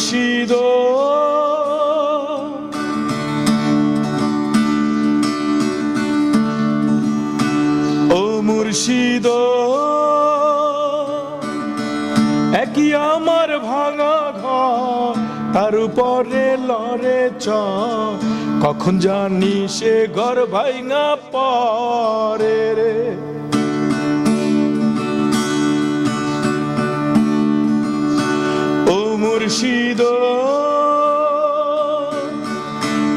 মুর্শিদ ও মুর্শিদ একই আমার ভাঙা ঘর তার উপরে লড়ে চ কখন জানি সে ঘর ভাঙা পরে রে ও মুর্শিদ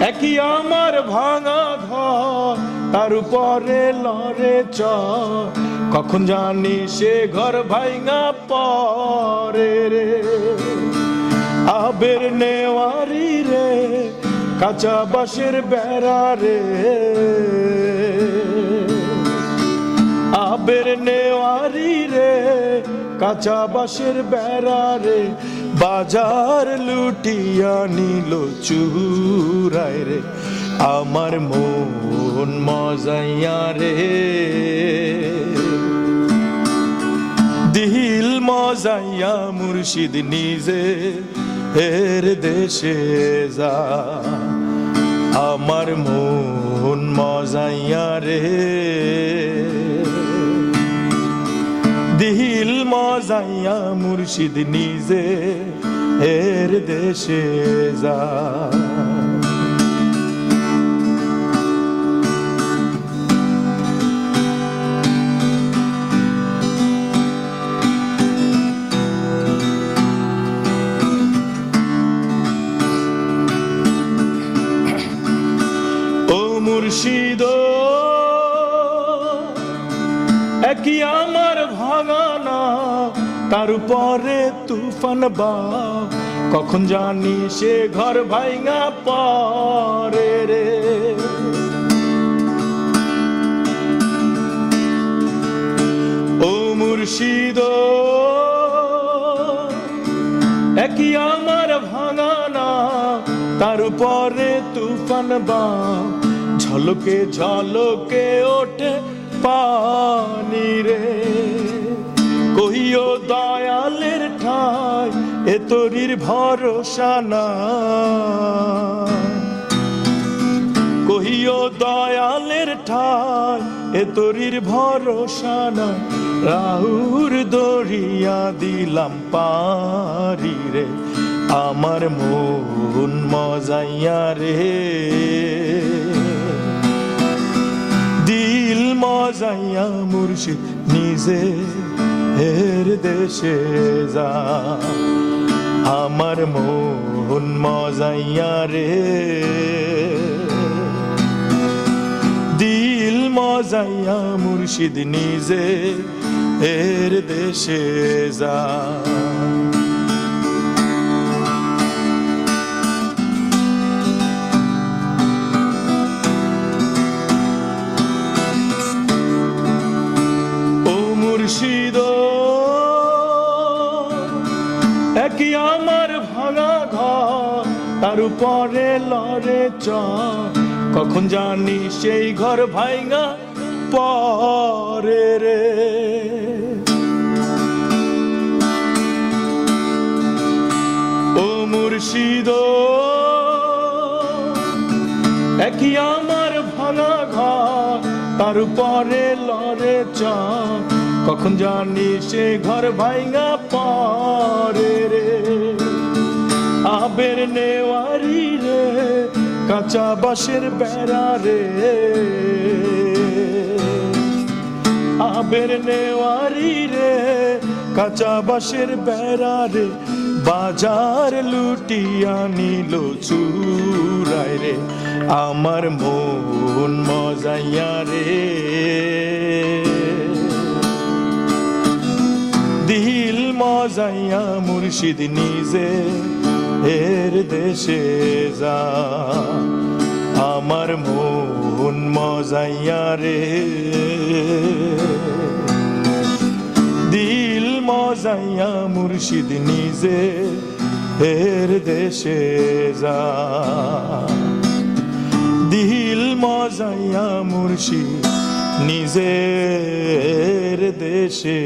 একই আমার ভাঙা ঘর তার উপরে লড়ে চ কখন জানি সে ঘর ভাঙা পরে রে আবের নেওয়ারি রে কাঁচা বাঁশের বেড়া রে আবের নেওয়ারি রে কাঁচা বাঁশের বেড়া রে বাজার লুটিয়া নিল চুরাই রে আমার মন মজাইয়া রে দিল মজাইয়া মুর্শিদ নিজে এর দেশে যা আমার মন মজাইয়া রে দিল মজাইয়া মুর্শিদ নিজে এর দেশে যা মুর্শিদ একই আমার ভাঙানা তার উপরে তুফান বা কখন জানি সে ঘর ভাঙা পরে রে ও মুর্শিদ একই আমার ভাঙানা তার উপরে তুফান বা ঝলকে ঝলকে ওঠে পানি রে কহিও দয়ালের ঠাই এ তোরির ভরসা না কহিও দয়ালের ঠাই এ তোরির ভরসা না রাহুর দরিয়া দিলাম পারি রে আমার মন মজাইয়া রে দিল মজাইয়া মুর্শিদ নিজে এর দেশে যা আমার মন মজাইয়া রে দিল মজাইয়া মুর্শিদ নিজে এর দেশে যা মুর্শিদ একই আমার ভাঙা ঘর তার উপরে লড়ে চ কখন জানি সেই ঘর ভাঙা পরে রে ও মুর্শিদ একই আমার ভাঙা ঘর তার উপরে লড়ে চ কখন জানি সে ঘর ভাঙা পরে রে আবের নেওয়ারি রে কাঁচা বাঁশের বেড়া রে আবের নেওয়ারি রে কাঁচা বাঁশের বেড়া রে বাজার লুটিয়া নিল চুরাই রে আমার মন মজাইয়া রে দিল মজাইয়া মুর্শিদ নিজে এর দেশে যা আমার মন মজাইয়া রে দিল মজাইয়া মুর্শিদ নিজে এর দেশে যা দিল মজাইয়া মুর্শিদ নিজের দেশে